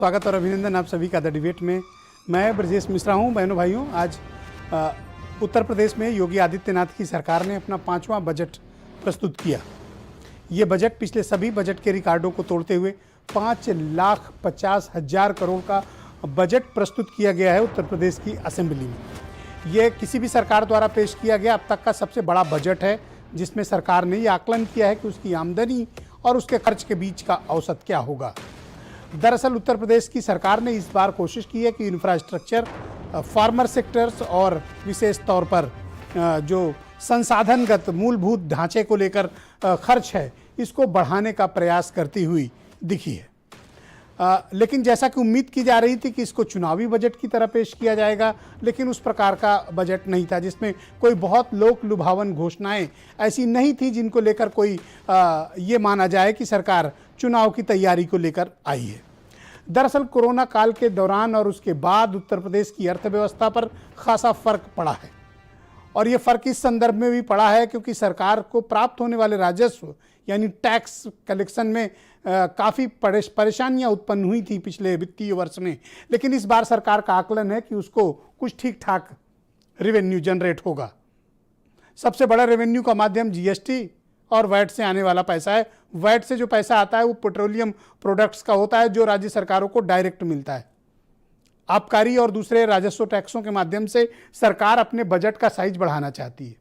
स्वागत और अभिनंदन आप सभी का द डिबेट में। मैं ब्रजेश मिश्रा हूं। बहनों भाइयों, आज उत्तर प्रदेश में योगी आदित्यनाथ की सरकार ने अपना 5वां बजट प्रस्तुत किया। ये बजट पिछले सभी बजट के रिकॉर्डों को तोड़ते हुए 5,50,000 करोड़ का बजट प्रस्तुत किया गया है उत्तर प्रदेश की असेंबली में। ये किसी भी सरकार द्वारा पेश किया गया अब तक का सबसे बड़ा बजट है, जिसमें सरकार ने ये आकलन किया है कि उसकी आमदनी और उसके खर्च के बीच का औसत क्या होगा। दरअसल उत्तर प्रदेश की सरकार ने इस बार कोशिश की है कि इंफ्रास्ट्रक्चर, फार्मर सेक्टर्स और विशेष तौर पर जो संसाधनगत मूलभूत ढांचे को लेकर खर्च है, इसको बढ़ाने का प्रयास करती हुई दिखी है। लेकिन जैसा कि उम्मीद की जा रही थी कि इसको चुनावी बजट की तरह पेश किया जाएगा, लेकिन उस प्रकार का बजट नहीं था, जिसमें कोई बहुत लोक लुभावन घोषणाएं ऐसी नहीं थी जिनको लेकर कोई ये माना जाए कि सरकार चुनाव की तैयारी को लेकर आई है। दरअसल कोरोना काल के दौरान और उसके बाद उत्तर प्रदेश की अर्थव्यवस्था पर खासा फर्क पड़ा है, और ये फर्क इस संदर्भ में भी पड़ा है क्योंकि सरकार को प्राप्त होने वाले राजस्व यानी टैक्स कलेक्शन में काफ़ी परेशानियां उत्पन्न हुई थी पिछले वित्तीय वर्ष में। लेकिन इस बार सरकार का आकलन है कि उसको कुछ ठीक ठाक रेवेन्यू जनरेट होगा। सबसे बड़ा रेवेन्यू का माध्यम जीएसटी और वैट से आने वाला पैसा है। वैट से जो पैसा आता है वो पेट्रोलियम प्रोडक्ट्स का होता है, जो राज्य सरकारों को डायरेक्ट मिलता है। आबकारी और दूसरे राजस्व टैक्सों के माध्यम से सरकार अपने बजट का साइज बढ़ाना चाहती है।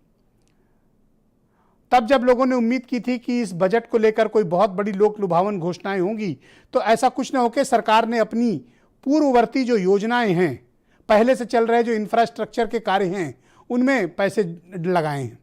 तब जब लोगों ने उम्मीद की थी कि इस बजट को लेकर कोई बहुत बड़ी लोक लुभावन घोषणाएं होंगी, तो ऐसा कुछ न होकर सरकार ने अपनी पूर्ववर्ती जो योजनाएं हैं, पहले से चल रहे जो इंफ्रास्ट्रक्चर के कार्य हैं, उनमें पैसे लगाए हैं।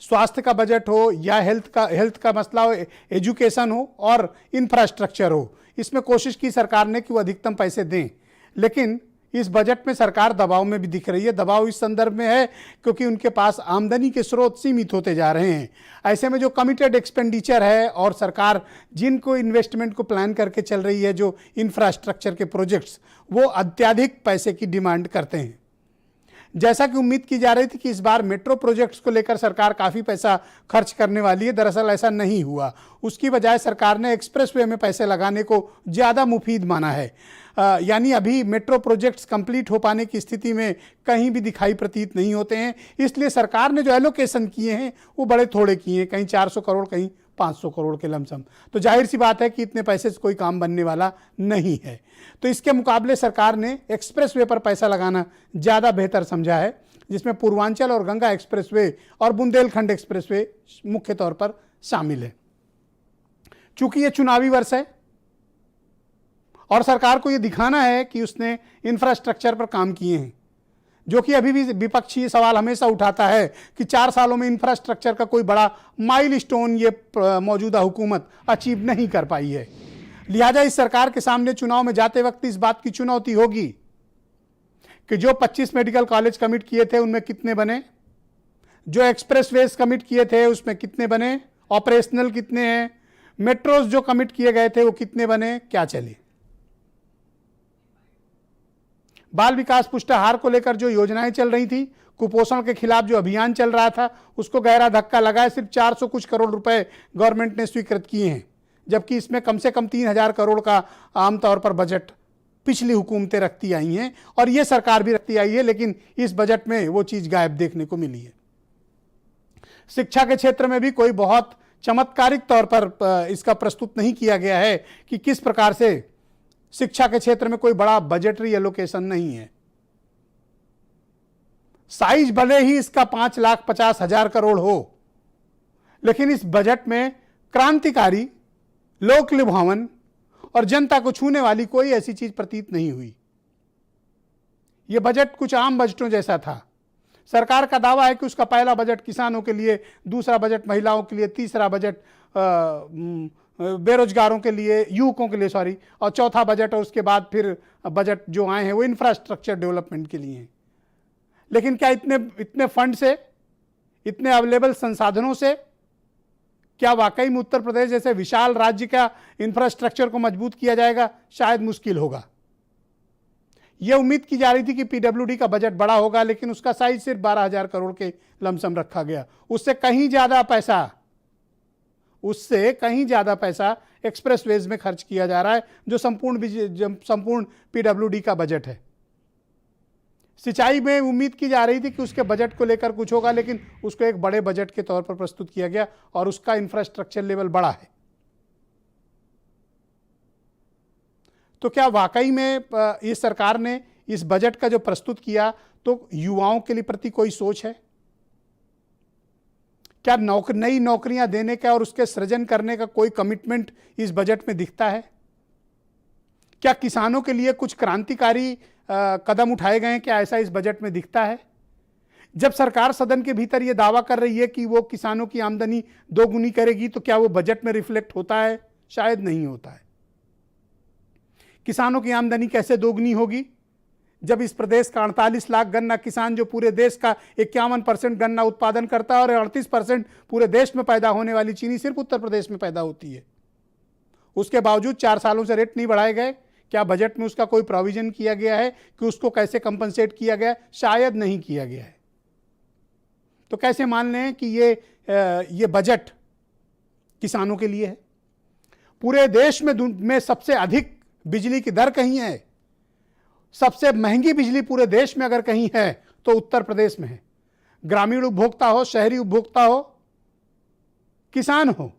स्वास्थ्य का बजट हो या हेल्थ का मसला हो, एजुकेशन हो और इंफ्रास्ट्रक्चर हो, इसमें कोशिश की सरकार ने कि वो अधिकतम पैसे दें। लेकिन इस बजट में सरकार दबाव में भी दिख रही है। दबाव इस संदर्भ में है क्योंकि उनके पास आमदनी के स्रोत सीमित होते जा रहे हैं। ऐसे में जो कमिटेड एक्सपेंडिचर है और सरकार जिनको इन्वेस्टमेंट को प्लान करके चल रही है, जो इंफ्रास्ट्रक्चर के प्रोजेक्ट्स, वो अत्यधिक पैसे की डिमांड करते हैं। जैसा कि उम्मीद की जा रही थी कि इस बार मेट्रो प्रोजेक्ट्स को लेकर सरकार काफ़ी पैसा खर्च करने वाली है, दरअसल ऐसा नहीं हुआ। उसकी बजाय सरकार ने एक्सप्रेसवे में पैसे लगाने को ज़्यादा मुफीद माना है। यानी अभी मेट्रो प्रोजेक्ट्स कंप्लीट हो पाने की स्थिति में कहीं भी दिखाई प्रतीत नहीं होते हैं। इसलिए सरकार ने जो एलोकेशन किए हैं वो बड़े थोड़े किए हैं, कहीं 400 करोड़, कहीं 500 करोड़ के लमसम। तो जाहिर सी बात है कि इतने पैसे से कोई काम बनने वाला नहीं है। तो इसके मुकाबले सरकार ने एक्सप्रेसवे पर पैसा लगाना ज़्यादा बेहतर समझा है, जिसमें पूर्वांचल और गंगा एक्सप्रेसवे और बुंदेलखंड एक्सप्रेसवे मुख्य तौर पर शामिल है। चूंकि ये चुनावी वर्ष है और सरकार को ये दिखाना है कि उसने इंफ्रास्ट्रक्चर पर काम किए हैं, जो कि अभी भी विपक्षी सवाल हमेशा उठाता है कि 4 सालों में इंफ्रास्ट्रक्चर का कोई बड़ा माइलस्टोन ये मौजूदा हुकूमत अचीव नहीं कर पाई है। लिहाजा इस सरकार के सामने चुनाव में जाते वक्त इस बात की चुनौती होगी कि जो 25 मेडिकल कॉलेज कमिट किए थे उनमें कितने बने, जो एक्सप्रेसवेज कमिट किए थे उसमें कितने बने, ऑपरेशनल कितने हैं, मेट्रोज जो कमिट किए गए थे वो कितने बने, क्या चले। बाल विकास पुष्टाहार को लेकर जो योजनाएं चल रही थी, कुपोषण के खिलाफ जो अभियान चल रहा था, उसको गहरा धक्का लगा है। सिर्फ 400 कुछ करोड़ रुपए गवर्नमेंट ने स्वीकृत किए हैं, जबकि इसमें कम से कम 3,000 करोड़ का आमतौर पर बजट पिछली हुकूमतें रखती आई हैं और ये सरकार भी रखती आई है। लेकिन इस बजट में वो चीज़ गायब देखने को मिली है। शिक्षा के क्षेत्र में भी कोई बहुत चमत्कारिक तौर पर इसका प्रस्तुत नहीं किया गया है कि किस प्रकार से शिक्षा के क्षेत्र में कोई बड़ा बजटरी एलोकेशन नहीं है। साइज भले ही इसका 5,50,000 करोड़ हो, लेकिन इस बजट में क्रांतिकारी, लोक लुभावन और जनता को छूने वाली कोई ऐसी चीज प्रतीत नहीं हुई। यह बजट कुछ आम बजटों जैसा था। सरकार का दावा है कि उसका पहला बजट किसानों के लिए, दूसरा बजट महिलाओं के लिए, तीसरा बजट बेरोजगारों के लिए, युवकों के लिए और चौथा बजट और उसके बाद फिर बजट जो आए हैं वो इंफ्रास्ट्रक्चर डेवलपमेंट के लिए हैं। लेकिन क्या इतने फंड से, इतने अवेलेबल संसाधनों से क्या वाकई में उत्तर प्रदेश जैसे विशाल राज्य का इंफ्रास्ट्रक्चर को मजबूत किया जाएगा? शायद मुश्किल होगा। यह उम्मीद की जा रही थी कि पीडब्ल्यूडी का बजट बड़ा होगा, लेकिन उसका साइज सिर्फ 12,000 करोड़ के लमसम रखा गया। उससे कहीं ज़्यादा पैसा एक्सप्रेसवेज में खर्च किया जा रहा है, जो संपूर्ण पीडब्ल्यूडी का बजट है। सिंचाई में उम्मीद की जा रही थी कि उसके बजट को लेकर कुछ होगा, लेकिन उसको एक बड़े बजट के तौर पर प्रस्तुत किया गया और उसका इंफ्रास्ट्रक्चर लेवल बड़ा है। तो क्या वाकई में इस सरकार ने इस बजट का जो प्रस्तुत किया तो युवाओं के लिए प्रति कोई सोच है? क्या नई नौकरियां देने का और उसके सृजन करने का कोई कमिटमेंट इस बजट में दिखता है? क्या किसानों के लिए कुछ क्रांतिकारी कदम उठाए गए हैं? क्या ऐसा इस बजट में दिखता है? जब सरकार सदन के भीतर यह दावा कर रही है कि वो किसानों की आमदनी दोगुनी करेगी, तो क्या वो बजट में रिफ्लेक्ट होता है? शायद नहीं होता है। किसानों की आमदनी कैसे दोगुनी होगी जब इस प्रदेश का 48 लाख गन्ना किसान, जो पूरे देश का 51% गन्ना उत्पादन करता है और 38% पूरे देश में पैदा होने वाली चीनी सिर्फ उत्तर प्रदेश में पैदा होती है, उसके बावजूद 4 सालों से रेट नहीं बढ़ाए गए? क्या बजट में उसका कोई प्रोविजन किया गया है कि उसको कैसे कंपनसेट किया गया? शायद नहीं किया गया है। तो कैसे मान लें कि ये बजट किसानों के लिए है? पूरे देश में सबसे अधिक बिजली की दर कहीं है, सबसे महंगी बिजली पूरे देश में अगर कहीं है तो उत्तर प्रदेश में है। ग्रामीण उपभोक्ता हो, शहरी उपभोक्ता हो, किसान हो,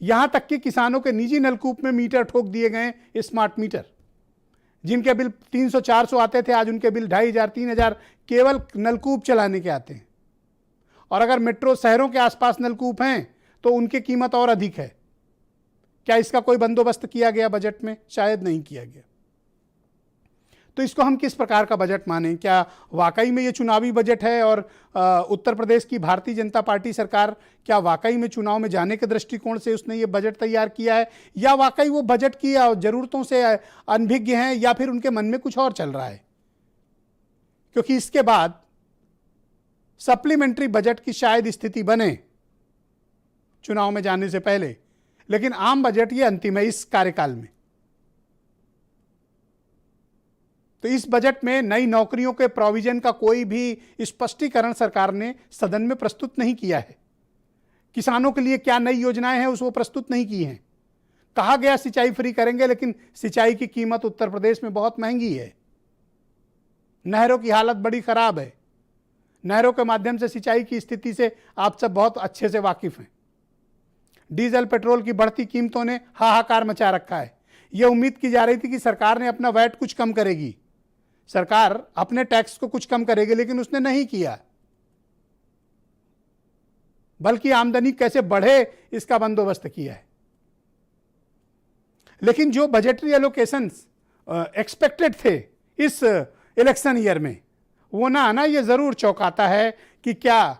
यहां तक कि किसानों के निजी नलकूप में मीटर ठोक दिए गए, स्मार्ट मीटर। जिनके बिल 300-400 आते थे, आज उनके बिल 2500-3000 केवल नलकूप चलाने के आते हैं। और अगर मेट्रो शहरों के आसपास नलकूप हैं तो उनकी कीमत और अधिक है। क्या इसका कोई बंदोबस्त किया गया बजट में? शायद नहीं किया गया। तो इसको हम किस प्रकार का बजट मानें? क्या वाकई में ये चुनावी बजट है और उत्तर प्रदेश की भारतीय जनता पार्टी सरकार क्या वाकई में चुनाव में जाने के दृष्टिकोण से उसने ये बजट तैयार किया है, या वाकई वो बजट की जरूरतों से अनभिज्ञ हैं, या फिर उनके मन में कुछ और चल रहा है? क्योंकि इसके बाद सप्लीमेंट्री बजट की शायद स्थिति बने चुनाव में जाने से पहले, लेकिन आम बजट ये अंतिम है इस कार्यकाल में। तो इस बजट में नई नौकरियों के प्रोविजन का कोई भी स्पष्टीकरण सरकार ने सदन में प्रस्तुत नहीं किया है। किसानों के लिए क्या नई योजनाएं हैं उसको प्रस्तुत नहीं की हैं। कहा गया सिंचाई फ्री करेंगे, लेकिन सिंचाई की कीमत उत्तर प्रदेश में बहुत महंगी है। नहरों की हालत बड़ी खराब है। नहरों के माध्यम से सिंचाई की स्थिति से आप सब बहुत अच्छे से वाकिफ हैं। डीजल पेट्रोल की बढ़ती कीमतों ने हाहाकार मचा रखा है। यह उम्मीद की जा रही थी कि सरकार ने अपना वैट कुछ कम करेगी, सरकार अपने टैक्स को कुछ कम करेगी, लेकिन उसने नहीं किया, बल्कि आमदनी कैसे बढ़े इसका बंदोबस्त किया है। लेकिन जो बजटरी एलोकेशंस एक्सपेक्टेड थे इस इलेक्शन ईयर में, वो ना आना ये जरूर चौंकाता है कि क्या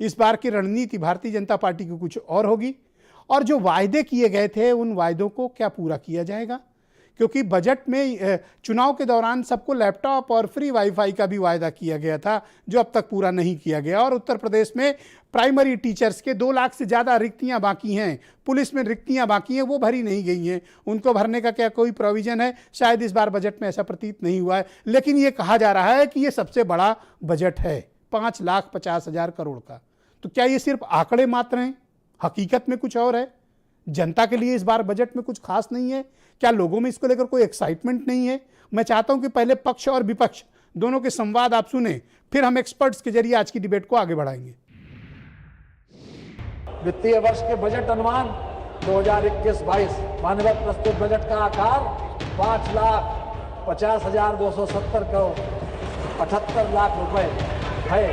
इस बार की रणनीति भारतीय जनता पार्टी की कुछ और होगी, और जो वायदे किए गए थे उन वायदों को क्या पूरा किया जाएगा? क्योंकि बजट में चुनाव के दौरान सबको लैपटॉप और फ्री वाईफाई का भी वायदा किया गया था, जो अब तक पूरा नहीं किया गया। और उत्तर प्रदेश में प्राइमरी टीचर्स के 2 लाख से ज़्यादा रिक्तियां बाकी हैं, पुलिस में रिक्तियां बाकी हैं, वो भरी नहीं गई हैं। उनको भरने का क्या कोई प्रोविज़न है? शायद इस बार बजट में ऐसा प्रतीत नहीं हुआ है। लेकिन ये कहा जा रहा है कि ये सबसे बड़ा बजट है 5,50,000 करोड़ का। तो क्या ये सिर्फ आंकड़े मात्र हैं? हकीकत में कुछ और है? जनता के लिए इस बार बजट में कुछ खास नहीं है? क्या लोगों में इसको लेकर कोई एक्साइटमेंट नहीं है? मैं चाहता हूं कि पहले पक्ष और विपक्ष दोनों के संवाद आप सुने, फिर हम एक्सपर्ट्स के जरिए आज की डिबेट को आगे बढ़ाएंगे। वित्तीय वर्ष के बजट अनुमान 2021-22 मानवत प्रस्तुत बजट का आकार 5,50,270 करोड़ 78 लाख रुपए है।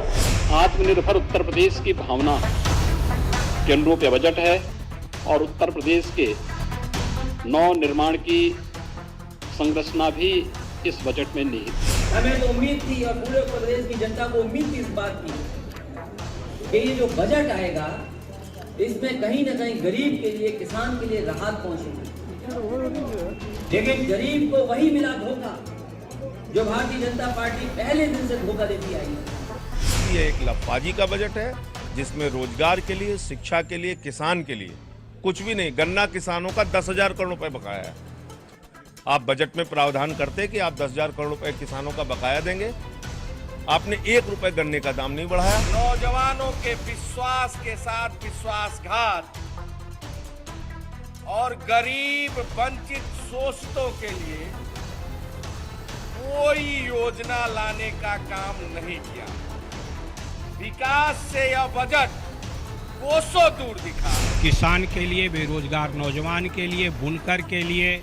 आत्मनिर्भर उत्तर प्रदेश की भावना के अनुरूप यह बजट है और उत्तर प्रदेश के नव निर्माण की संरचना भी इस बजट में निहित है। हमें तो उम्मीद थी और पूरे उत्तर प्रदेश की जनता को उम्मीद थी इस बात की कि ये जो बजट आएगा इसमें कहीं ना कहीं गरीब के लिए, किसान के लिए राहत पहुंचेगी। लेकिन गरीब को वही मिला धोखा जो भारतीय जनता पार्टी पहले दिन से धोखा देती आई है। ये एक लफाजी का बजट है जिसमें रोजगार के लिए, शिक्षा के लिए, किसान के लिए कुछ भी नहीं। गन्ना किसानों का 10,000 करोड़ रुपए बकाया है। आप बजट में प्रावधान करते कि आप 10,000 करोड़ रुपए किसानों का बकाया देंगे, आपने 1 रुपए गन्ने का दाम नहीं बढ़ाया। नौजवानों के विश्वास के साथ विश्वासघात और गरीब वंचित शोषितों के लिए कोई योजना लाने का काम नहीं किया। विकास से यह बजट कोसों दूर दिखा। किसान के लिए, बेरोजगार नौजवान के लिए, बुनकर के लिए,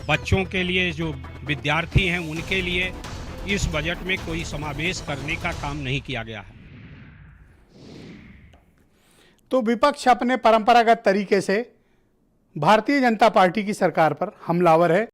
बच्चों के लिए, जो विद्यार्थी हैं उनके लिए इस बजट में कोई समावेश करने का काम नहीं किया गया है। तो विपक्ष अपने परंपरागत तरीके से भारतीय जनता पार्टी की सरकार पर हमलावर है।